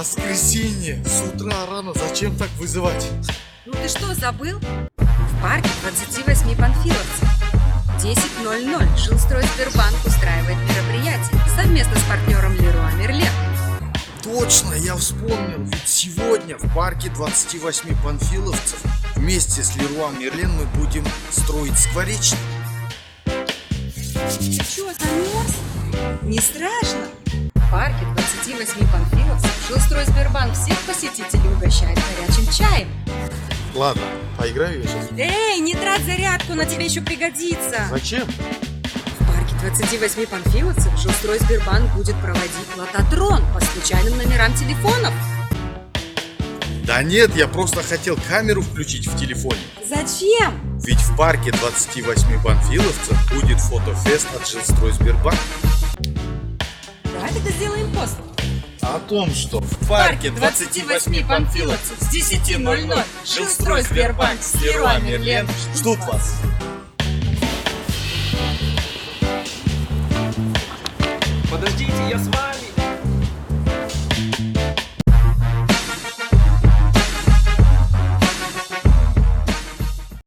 Воскресенье! С утра рано, зачем так вызывать? Ну ты что, забыл? В парке 28 панфиловцев. 10:00 Жилстройсбербанк устраивает мероприятие совместно с партнером Леруа Мерлен. Точно, я вспомнил, ведь сегодня в парке 28 панфиловцев вместе с Леруа Мерлен мы будем строить скворечник. Ты что, замерз? Не страшно? В парке 28 панфиловцев Жилстройсбербанк всех посетителей угощает горячим чаем. Ладно, поиграю я сейчас. Эй, не трать зарядку, на тебе еще пригодится. Зачем? В парке 28 панфиловцев Жилстройсбербанк будет проводить лототрон по случайным номерам телефонов. Да нет, я просто хотел камеру включить в телефоне. Зачем? Ведь в парке 28 панфиловцев будет фотофест от Жилстройсбербанк. Давай тогда сделаем пост. О том, что в парке 28 панфиловцев с 10:00 Жилстройсбербанк с Леруа Мерлен ждут вас. Подождите, я с вами.